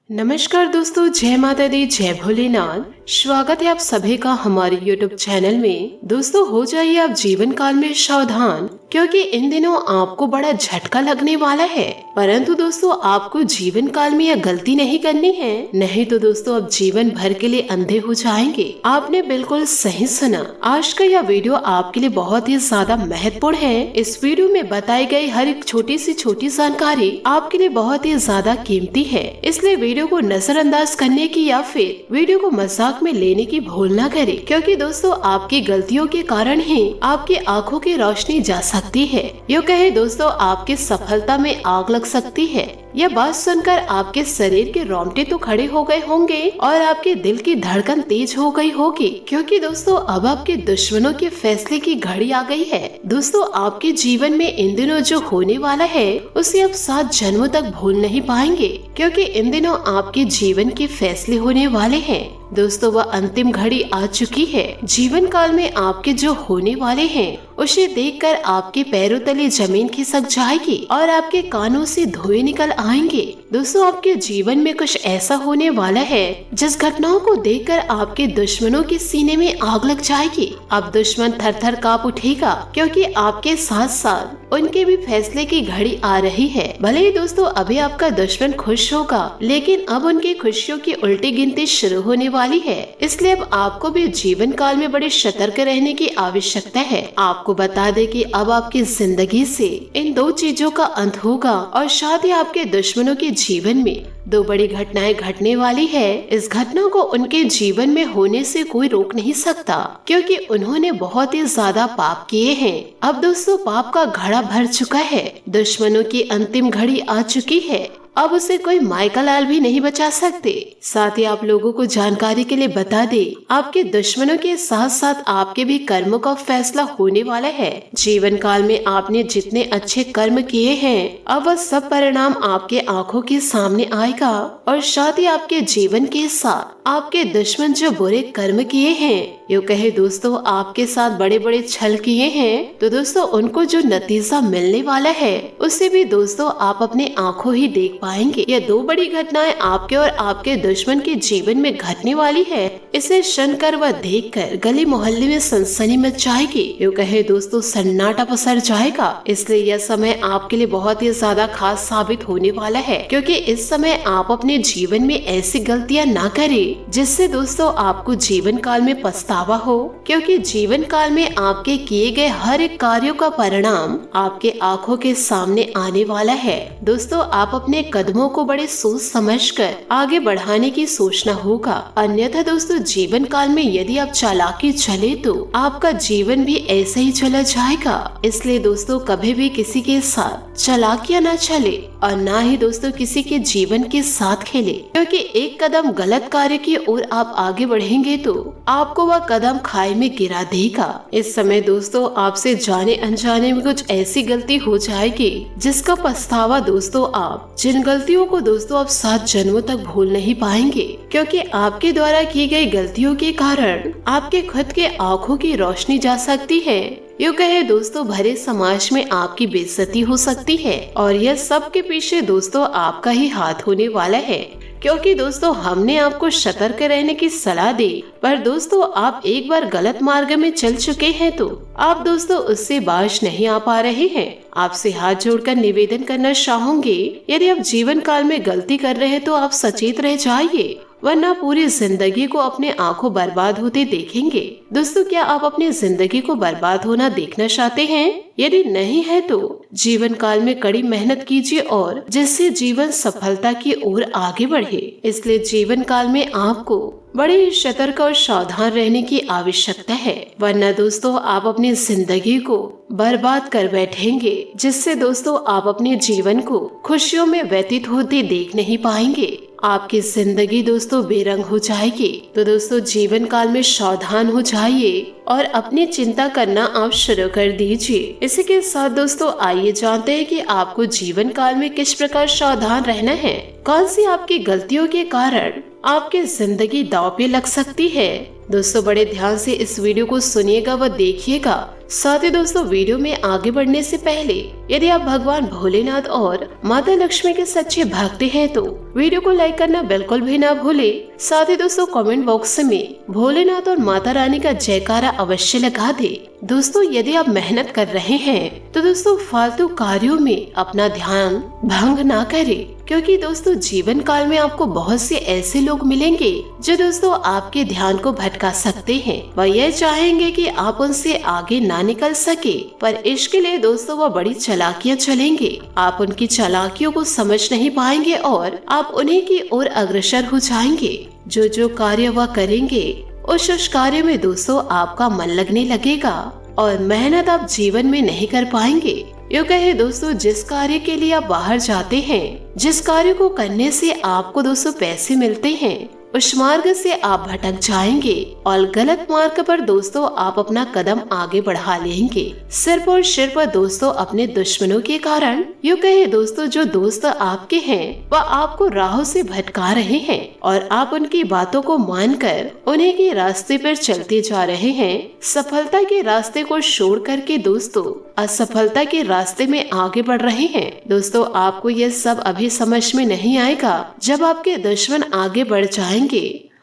नमस्कार दोस्तों, जय माता दी, जय भोलेनाथ। स्वागत है आप सभी का हमारे YouTube चैनल में। दोस्तों, हो जाइए आप जीवन काल में सावधान, क्योंकि इन दिनों आपको बड़ा झटका लगने वाला है। परंतु दोस्तों, आपको जीवन काल में यह गलती नहीं करनी है, नहीं तो दोस्तों आप जीवन भर के लिए अंधे हो जाएंगे। आपने बिल्कुल सही सुना। आज का यह वीडियो आपके लिए बहुत ही ज्यादा महत्वपूर्ण है। इस वीडियो में बताई गई हर एक छोटी सी छोटी जानकारी आपके लिए बहुत ही ज्यादा कीमती है, इसलिए वीडियो को नजरअंदाज करने की या फिर वीडियो को मजाक में लेने की भूल न करें, क्योंकि दोस्तों आपकी गलतियों के कारण ही आपकी आंखों की रोशनी जा सकती है। यूँ कहे दोस्तों, आपकी सफलता में आग लग सकती है। यह बात सुनकर आपके शरीर के रोंगटे तो खड़े हो गए होंगे और आपके दिल की धड़कन तेज हो गई होगी, क्योंकि दोस्तों अब आपके दुश्मनों के फैसले की घड़ी आ गई है। दोस्तों, आपके जीवन में इन दिनों जो होने वाला है उसे आप 7 जन्मों तक भूल नहीं पाएंगे, क्योंकि इन दिनों आपके जीवन के फैसले होने वाले हैं। दोस्तों, वह अंतिम घड़ी आ चुकी है। जीवन काल में आपके जो होने वाले हैं उसे देखकर आपके पैरों तले जमीन खिसक जाएगी और आपके कानों से धुएं निकल आएंगे। दोस्तों, आपके जीवन में कुछ ऐसा होने वाला है जिस घटनाओं को देखकर आपके दुश्मनों के सीने में आग लग जाएगी। अब दुश्मन थर थर कांप उठेगा, क्योंकि आपके साथ साथ उनके भी फैसले की घड़ी आ रही है। भले ही दोस्तों अभी आपका दुश्मन खुश होगा, लेकिन अब उनकी खुशियों की उल्टी गिनती शुरू होने वाली है। इसलिए अब आपको भी जीवन काल में बड़े सतर्क रहने की आवश्यकता है। आपको बता दे कि अब आपकी जिंदगी से इन 2 चीजों का अंत होगा और साथ ही आपके दुश्मनों के जीवन में 2 बड़ी घटनाएं घटने वाली है। इस घटना को उनके जीवन में होने से कोई रोक नहीं सकता, क्योंकि उन्होंने बहुत ही ज्यादा पाप किए हैं। अब दोस्तों पाप का घड़ा भर चुका है, दुश्मनों की अंतिम घड़ी आ चुकी है। अब उसे कोई माइका लाल भी नहीं बचा सकते। साथ ही आप लोगों को जानकारी के लिए बता दे, आपके दुश्मनों के साथ साथ आपके भी कर्मों का फैसला होने वाला है। जीवन काल में आपने जितने अच्छे कर्म किए हैं, अब वह सब परिणाम आपके आंखों के सामने आएगा और साथ ही आपके जीवन के साथ आपके दुश्मन जो बुरे कर्म किए हैं, यूँ कहे दोस्तों आपके साथ बड़े बड़े छल किए हैं, तो दोस्तों उनको जो नतीजा मिलने वाला है उसे भी दोस्तों आप अपने आंखों ही देख पाएंगे। यह 2 बड़ी घटनाएं आपके और आपके दुश्मन के जीवन में घटने वाली है। इसे सुनकर व देखकर गली मोहल्ले में सनसनी मच जाएगी, यूँ कहे दोस्तों सन्नाटा पसर जाएगा। इसलिए यह समय आपके लिए बहुत ही ज्यादा खास साबित होने वाला है, क्योंकि इस समय आप अपने जीवन में ऐसी गलतियां ना करें जिससे दोस्तों आपको जीवन काल में पछतावा हो, क्योंकि जीवन काल में आपके किए गए हर एक कार्यों का परिणाम आपके आंखों के सामने आने वाला है। दोस्तों, आप अपने कदमों को बड़े सोच समझकर आगे बढ़ाने की सोचना होगा, अन्यथा दोस्तों जीवन काल में यदि आप चालाकी चले तो आपका जीवन भी ऐसे ही चला जाएगा। इसलिए दोस्तों कभी भी किसी के साथ चालाकियां न चले और ना ही दोस्तों किसी के जीवन के साथ खेले, क्योंकि एक कदम गलत कार्य की ओर आप आगे बढ़ेंगे तो आपको वह कदम खाई में गिरा देगा। इस समय दोस्तों आपसे जाने अनजाने में कुछ ऐसी गलती हो जाएगी जिसका पछतावा दोस्तों आप जिन गलतियों को दोस्तों आप 7 जन्मों तक भूल नहीं पाएंगे, क्योंकि आपके द्वारा की गई गलतियों के कारण आपके खुद के आंखों की रोशनी जा सकती है। यूँ कहे दोस्तों भरे समाज में आपकी बेइज्जती हो सकती है और यह सब के पीछे दोस्तों आपका ही हाथ होने वाला है, क्योंकि दोस्तों हमने आपको सतर्क रहने की सलाह दी, पर दोस्तों आप एक बार गलत मार्ग में चल चुके हैं तो आप दोस्तों उससे बाज नहीं आ पा रहे हैं। आपसे हाथ जोड़कर निवेदन करना चाहूंगी, यदि आप जीवन काल में गलती कर रहे हैं तो आप सचेत रह जाइए, वरना पूरी जिंदगी को अपने आंखों बर्बाद होते देखेंगे। दोस्तों, क्या आप अपनी जिंदगी को बर्बाद होना देखना चाहते हैं? यदि नहीं है तो जीवन काल में कड़ी मेहनत कीजिए और जिससे जीवन सफलता की ओर आगे बढ़े। इसलिए जीवन काल में आपको बड़े सतर्क और सावधान रहने की आवश्यकता है, वरना दोस्तों आप अपनी जिंदगी को बर्बाद कर बैठेंगे, जिससे दोस्तों आप अपने जीवन को खुशियों में व्यतीत होते देख नहीं पाएंगे। आपकी जिंदगी दोस्तों बेरंग हो जाएगी। तो दोस्तों जीवन काल में सावधान हो जाइए और अपनी चिंता करना आप शुरू कर दीजिए। इसी के साथ दोस्तों आइए जानते हैं कि आपको जीवन काल में किस प्रकार सावधान रहना है। कौन सी आपकी गलतियों के कारण आपकी जिंदगी दांव पे लग सकती है। दोस्तों बड़े ध्यान से इस वीडियो को सुनिएगा व देखिएगा, साथ ही दोस्तों वीडियो में आगे बढ़ने से पहले यदि आप भगवान भोलेनाथ और माता लक्ष्मी के सच्चे भक्त हैं तो वीडियो को लाइक करना बिल्कुल भी ना भूले। साथ ही दोस्तों कमेंट बॉक्स में भोलेनाथ और माता रानी का जयकारा अवश्य लगा दे। दोस्तों यदि आप मेहनत कर रहे हैं तो दोस्तों फालतू कार्यों में अपना ध्यान भंग ना करें, क्योंकि दोस्तों जीवन काल में आपको बहुत से ऐसे लोग मिलेंगे जो दोस्तों आपके ध्यान को भटका सकते हैं। वह यह चाहेंगे कि आप उनसे आगे ना निकल सके, पर इसके लिए दोस्तों वह बड़ी चालाकियां चलेंगे। आप उनकी चालाकियों को समझ नहीं पाएंगे और आप उन्हीं की ओर अग्रसर हो जाएंगे। जो कार्य वह करेंगे उस कार्य में दोस्तों आपका मन लगने लगेगा और मेहनत आप जीवन में नहीं कर पाएंगे। यूँ कहे दोस्तों जिस कार्य के लिए आप बाहर जाते हैं, जिस कार्य को करने से आपको दोस्तों पैसे मिलते हैं, उस मार्ग से आप भटक जाएंगे और गलत मार्ग पर दोस्तों आप अपना कदम आगे बढ़ा लेंगे। सिर्फ और सिर्फ दोस्तों अपने दुश्मनों के कारण। यूँ कहे दोस्तों जो दोस्त आपके हैं वह आपको राहों से भटका रहे हैं और आप उनकी बातों को मानकर उन्हीं के रास्ते पर चलते जा रहे हैं। सफलता के रास्ते को छोड़ करके दोस्तों असफलता के रास्ते में आगे बढ़ रहे हैं। दोस्तों आपको यह सब अभी समझ में नहीं आएगा जब आपके दुश्मन आगे बढ़ जाएंगे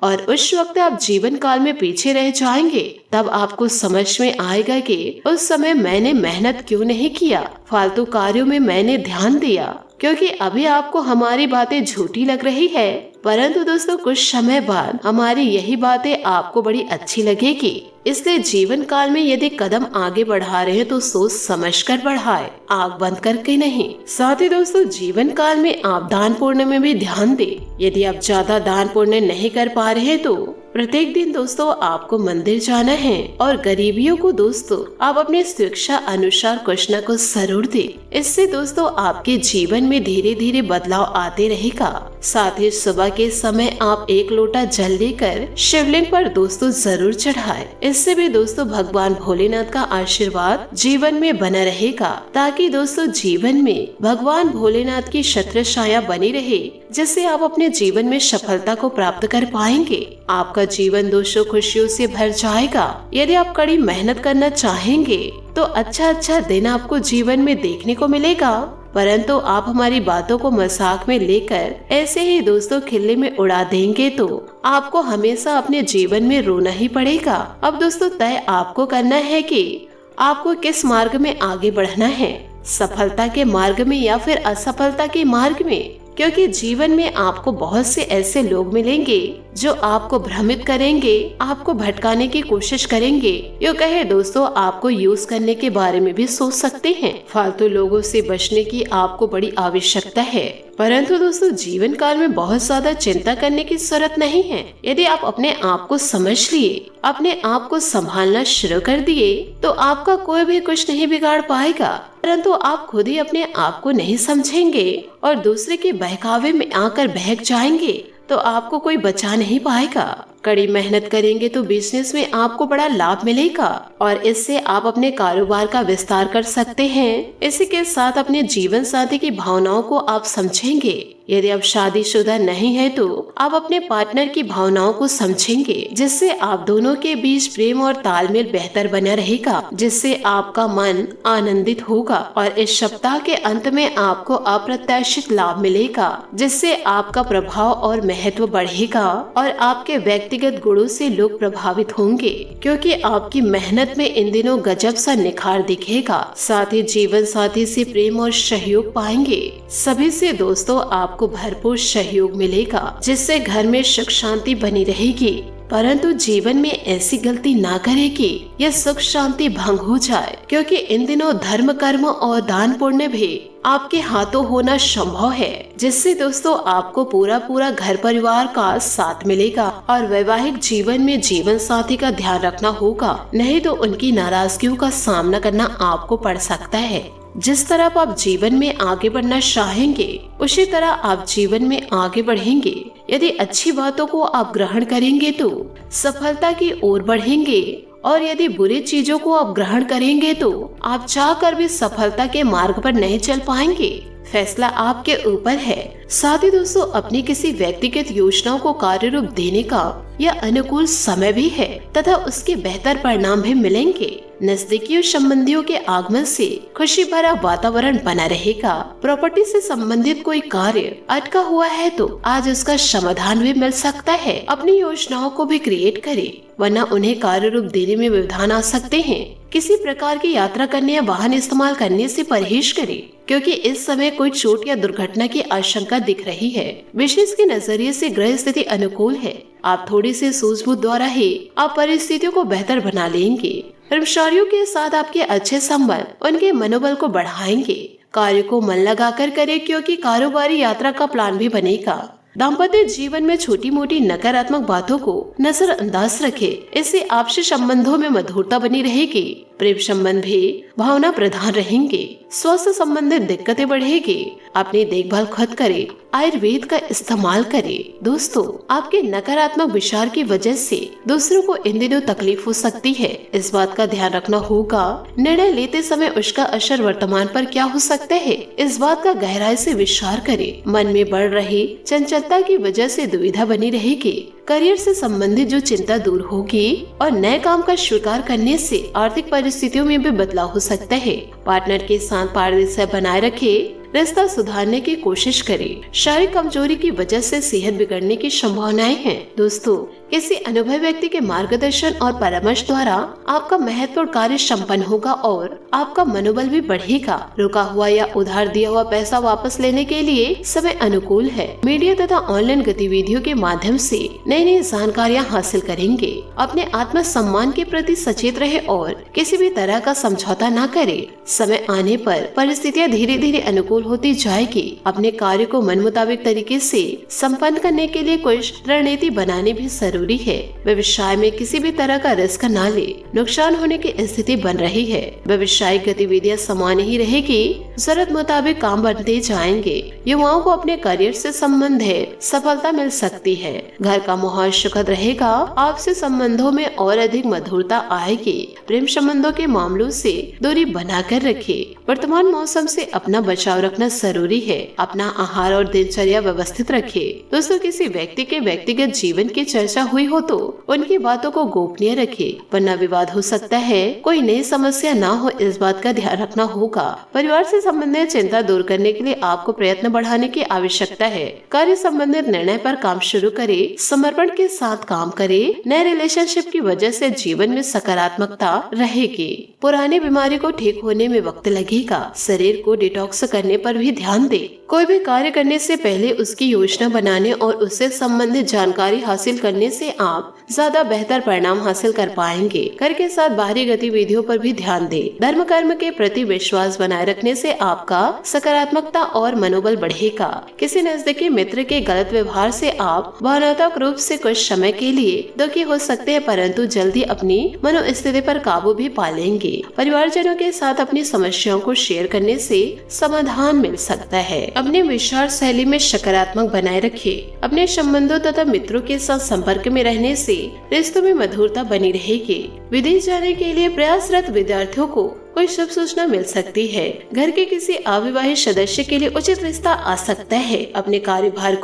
और उस वक्त आप जीवन काल में पीछे रह जाएंगे। तब आपको समझ में आएगा कि उस समय मैंने मेहनत क्यों नहीं किया, फालतू कार्यों में मैंने ध्यान दिया, क्योंकि अभी आपको हमारी बातें झूठी लग रही है, परंतु दोस्तों कुछ समय बाद हमारी यही बातें आपको बड़ी अच्छी लगेगी। इसलिए जीवन काल में यदि कदम आगे बढ़ा रहे हैं तो सोच समझ कर बढ़ाए, आग बंद करके नहीं। साथ ही दोस्तों जीवन काल में आप दान पुण्य में भी ध्यान दें। यदि आप ज्यादा दान पुण्य नहीं कर पा रहे तो प्रत्येक दिन दोस्तों आपको मंदिर जाना है और गरीबियों को दोस्तों आप अपने शिक्षा अनुसार कुछ न कुछ जरूर दे। इससे दोस्तों आपके जीवन में धीरे धीरे बदलाव आते रहेगा। साथ ही सुबह के समय आप एक लोटा जल लेकर शिवलिंग पर दोस्तों जरूर चढ़ाए। इससे भी दोस्तों भगवान भोलेनाथ का आशीर्वाद जीवन में बना रहेगा, ताकि दोस्तों जीवन में भगवान भोलेनाथ की छत्र छाया बनी रहे, जिससे आप अपने जीवन में सफलता को प्राप्त कर पाएंगे। आपका जीवन दोस्तों खुशियों से भर जाएगा। यदि आप कड़ी मेहनत करना चाहेंगे तो अच्छा दिन आपको जीवन में देखने को मिलेगा, परंतु आप हमारी बातों को मजाक में लेकर ऐसे ही दोस्तों खिल्ली में उड़ा देंगे तो आपको हमेशा अपने जीवन में रोना ही पड़ेगा। अब दोस्तों तय आपको करना है कि आपको किस मार्ग में आगे बढ़ना है, सफलता के मार्ग में या फिर असफलता के मार्ग में, क्योंकि जीवन में आपको बहुत से ऐसे लोग मिलेंगे जो आपको भ्रमित करेंगे, आपको भटकाने की कोशिश करेंगे। यूँ कहे दोस्तों आपको यूज करने के बारे में भी सोच सकते हैं। फालतू लोगों से बचने की आपको बड़ी आवश्यकता है, परंतु दोस्तों जीवन काल में बहुत ज्यादा चिंता करने की जरूरत नहीं है। यदि आप अपने आप को समझ लिए, अपने आप को संभालना शुरू कर दिए तो आपका कोई भी कुछ नहीं बिगाड़ पाएगा। परंतु आप खुद ही अपने आप को नहीं समझेंगे और दूसरे के बहकावे में आकर बहक जाएंगे तो आपको कोई बचा नहीं पाएगा। कड़ी मेहनत करेंगे तो बिजनेस में आपको बड़ा लाभ मिलेगा और इससे आप अपने कारोबार का विस्तार कर सकते हैं। इसी के साथ अपने जीवन साथी की भावनाओं को आप समझेंगे। यदि आप शादीशुदा नहीं है तो आप अपने पार्टनर की भावनाओं को समझेंगे, जिससे आप दोनों के बीच प्रेम और तालमेल बेहतर बना रहेगा, जिससे आपका मन आनंदित होगा और इस सप्ताह के अंत में आपको अप्रत्याशित लाभ मिलेगा, जिससे आपका प्रभाव और महत्व बढ़ेगा और आपके व्यक्तिगत गुणों से लोग प्रभावित होंगे, क्योंकि आपकी मेहनत में इन दिनों गजब सा निखार दिखेगा। साथ ही जीवन साथी से प्रेम और सहयोग पाएंगे। सभी से दोस्तों आपको भरपूर सहयोग मिलेगा, जिससे घर में सुख शांति बनी रहेगी। परंतु जीवन में ऐसी गलती ना करे कि यह सुख शांति भंग हो जाए, क्योंकि इन दिनों धर्म कर्म और दान पुण्य भी आपके हाथों होना संभव है, जिससे दोस्तों आपको पूरा घर परिवार का साथ मिलेगा और वैवाहिक जीवन में जीवन साथी का ध्यान रखना होगा, नहीं तो उनकी नाराजगियों का सामना करना आपको पड़ सकता है। जिस तरह आप जीवन में आगे बढ़ना चाहेंगे उसी तरह आप जीवन में आगे बढ़ेंगे। यदि अच्छी बातों को आप ग्रहण करेंगे तो सफलता की ओर बढ़ेंगे और यदि बुरी चीजों को आप ग्रहण करेंगे तो आप चाहकर भी सफलता के मार्ग पर नहीं चल पाएंगे। फैसला आपके ऊपर है। साथ ही दोस्तों अपनी किसी व्यक्तिगत योजनाओं को कार्य रूप देने का यह अनुकूल समय भी है तथा उसके बेहतर परिणाम भी मिलेंगे। नजदीकी और संबंधियों के आगमन से खुशी भरा वातावरण बना रहेगा। प्रॉपर्टी से संबंधित कोई कार्य अटका हुआ है तो आज उसका समाधान भी मिल सकता है। अपनी योजनाओं को भी क्रिएट करें, वरना उन्हें कार्य रूप देने में व्यवधान आ सकते हैं। किसी प्रकार की यात्रा करने या वाहन इस्तेमाल करने से परहेज करें, क्योंकि इस समय कोई चोट या दुर्घटना की आशंका दिख रही है। बिजनेस के नजरिए से ग्रह स्थिति अनुकूल है। आप थोड़ी सी सूझबूझ द्वारा ही आप परिस्थितियों को बेहतर बना लेंगे। कर्मचारियों के साथ आपके अच्छे संबंध उनके मनोबल को बढ़ाएंगे। कार्य को मन लगाकर करें, क्योंकि कारोबारी यात्रा का प्लान भी बनेगा। दाम्पत्य जीवन में छोटी मोटी नकारात्मक बातों को नजरअंदाज रखें, इससे आपसी संबंधों में मधुरता बनी रहेगी। प्रेम संबंध भी भावना प्रधान रहेंगे। स्वास्थ्य संबंधित दिक्कतें बढ़ेगी। अपनी देखभाल खुद करें, आयुर्वेद का इस्तेमाल करें। दोस्तों, आपके नकारात्मक विचार की वजह से दूसरों को इन दिनों तकलीफ हो सकती है। इस बात का ध्यान रखना होगा। निर्णय लेते समय उसका असर वर्तमान पर क्या हो सकता है, इस बात का गहराई से विचार करें। मन में बढ़ रही चंचलता की वजह से दुविधा बनी रहेगी। करियर से संबंधित जो चिंता दूर होगी और नए काम का स्वीकार करने से आर्थिक परिस्थितियों में भी बदलाव हो सकता है। पार्टनर के साथ पारदर्शिता बनाए रखें। रिश्ता सुधारने की कोशिश करें। शारीरिक कमजोरी की वजह से सेहत बिगड़ने की संभावनाएं हैं। दोस्तों, किसी अनुभवी व्यक्ति के मार्गदर्शन और परामर्श द्वारा आपका महत्वपूर्ण कार्य संपन्न होगा और आपका मनोबल भी बढ़ेगा। रुका हुआ या उधार दिया हुआ पैसा वापस लेने के लिए समय अनुकूल है। मीडिया तथा ऑनलाइन गतिविधियों के माध्यम से नई नई जानकारियाँ हासिल करेंगे। अपने आत्म सम्मान के प्रति सचेत रहे और किसी भी तरह का समझौता न करे। समय आने पर परिस्थितियाँ धीरे धीरे अनुकूल होती जाएगी। अपने कार्य को मन मुताबिक तरीके से संपन्न करने के लिए कुछ रणनीति बनाने भी जरूरी है। व्यवसाय में किसी भी तरह का रिस्क न ले, नुकसान होने की स्थिति बन रही है। व्यवसायिक गतिविधियां समान ही रहेगी। जरूरत मुताबिक काम बढ़ते जाएंगे। युवाओं को अपने करियर से संबंधित सफलता मिल सकती है। घर का माहौल सुखद रहेगा। आपसी संबंधों में और अधिक मधुरता आएगी। प्रेम संबंधों के मामलों से दूरी बनाकर रखें। वर्तमान मौसम से अपना बचाव रखना जरूरी है। अपना आहार और दिनचर्या व्यवस्थित रखें। दोस्तों, किसी व्यक्ति के व्यक्तिगत जीवन की चर्चा हुई हो तो उनकी बातों को गोपनीय रखें, वरना विवाद हो सकता है। कोई नई समस्या ना हो, इस बात का ध्यान रखना होगा। परिवार से संबंधित चिंता दूर करने के लिए आपको प्रयत्न बढ़ाने की आवश्यकता है। कार्य संबंधित निर्णय पर काम शुरू करें। समर्पण के साथ काम करें। नए रिलेशनशिप की वजह से जीवन में सकारात्मकता रहेगी। पुरानी बीमारी को ठीक होने में वक्त लगेगा। शरीर को डिटॉक्स करने पर भी ध्यान दें। कोई भी कार्य करने से पहले उसकी योजना बनाने और उससे संबंधित जानकारी हासिल करने से आप ज्यादा बेहतर परिणाम हासिल कर पाएंगे। घर के साथ बाहरी गतिविधियों पर भी ध्यान दें। धर्म कर्म के प्रति विश्वास बनाए रखने से आपका सकारात्मकता और मनोबल बढ़ेगा। किसी नजदीकी मित्र के गलत व्यवहार से आप भावनात्मक रूप से कुछ समय के लिए दुखी हो सकते हैं, परंतु जल्दी अपनी मनोस्थिति पर काबू भी पा लेंगे। परिवारजनों के साथ अपनी समस्याओं को शेयर करने से समाधान मिल सकता है। अपने विचार शैली में सकारात्मक बनाए रखें। अपने संबंधों तथा मित्रों के साथ संपर्क में रहने से रिश्तों में मधुरता बनी रहेगी। विदेश जाने के लिए प्रयासरत विद्यार्थियों को कोई शुभ सूचना मिल सकती है। घर के किसी अविवाहित सदस्य के लिए उचित रिश्ता आ सकता है। अपने कार्यभार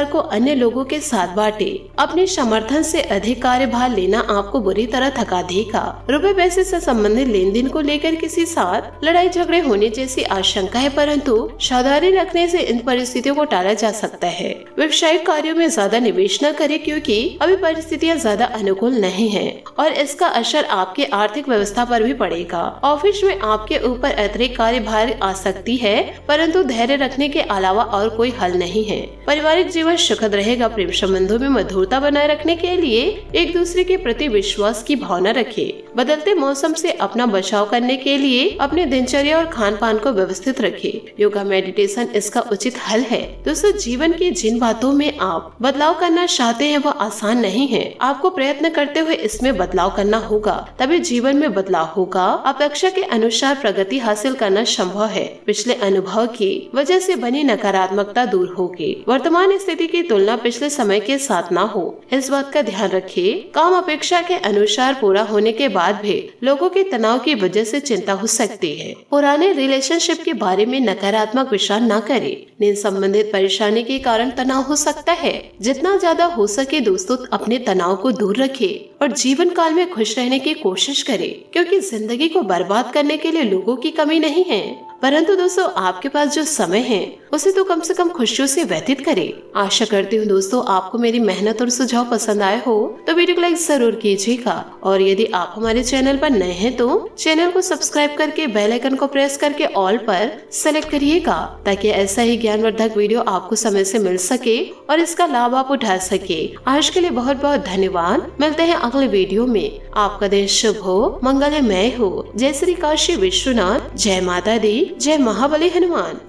को अन्य लोगों के साथ बांटे। अपने समर्थन से अधिक कार्यभार लेना आपको बुरी तरह थका देगा। रुपए पैसे से संबंधित लेन देन को लेकर किसी साथ लड़ाई झगड़े होने जैसी आशंका है, परंतु सावधानी रखने से इन परिस्थितियों को टाला जा सकता है। व्यवसायिक कार्यों में ज्यादा निवेश न करें, क्योंकि अभी परिस्थितियां ज्यादा अनुकूल नहीं है और इसका असर आपके आर्थिक व्यवस्था पर भी पड़ेगा। ऑफिस में आपके ऊपर अतिरिक्त कार्यभार आ सकती है, परंतु धैर्य रखने के अलावा और कोई हल नहीं है। पारिवारिक जीवन सुखद रहेगा। प्रेम संबंधों में मधुरता बनाए रखने के लिए एक दूसरे के प्रति विश्वास की भावना रखें। बदलते मौसम से अपना बचाव करने के लिए अपने दिनचर्या और खान पान को व्यवस्थित रखें। योगा मेडिटेशन इसका उचित हल है। दोस्तों, जीवन की जिन बातों में आप बदलाव करना चाहते हैं वह आसान नहीं है। आपको प्रयत्न करते हुए इसमें बदलाव करना होगा, तभी जीवन में बदलाव होगा। अपेक्षा के अनुसार प्रगति हासिल करना संभव है। पिछले अनुभव की वजह से बनी नकारात्मकता दूर होगी। वर्तमान स्थिति की तुलना पिछले समय के साथ ना हो, इस बात का ध्यान रखिए। काम अपेक्षा के अनुसार पूरा होने के बाद बाद भी लोगों के तनाव की वजह से चिंता हो सकती है। पुराने रिलेशनशिप के बारे में नकारात्मक विचार न करें। नींद संबंधित परेशानी के कारण तनाव हो सकता है। जितना ज्यादा हो सके दोस्तों अपने तनाव को दूर रखें और जीवन काल में खुश रहने की कोशिश करें, क्योंकि जिंदगी को बर्बाद करने के लिए लोगों की कमी नहीं है, परंतु दोस्तों आपके पास जो समय है उसे तो कम से कम खुशियों से व्यतीत करें। आशा करती हूँ दोस्तों आपको मेरी मेहनत और सुझाव पसंद आए हो तो वीडियो को लाइक जरूर कीजिएगा, और यदि आप हमारे चैनल पर नए हैं तो चैनल को सब्सक्राइब करके बेल आइकन को प्रेस करके ऑल पर सेलेक्ट करिएगा, ताकि ऐसा ही ज्ञानवर्धक वीडियो आपको समय से मिल सके और इसका लाभ आप उठा सके। आज के लिए बहुत बहुत धन्यवाद। मिलते हैं अगले वीडियो में। आपका दिन शुभ हो, मंगलमय हो। जय श्री काशी विश्वनाथ, जय माता दी, जय महाबली हनुमान।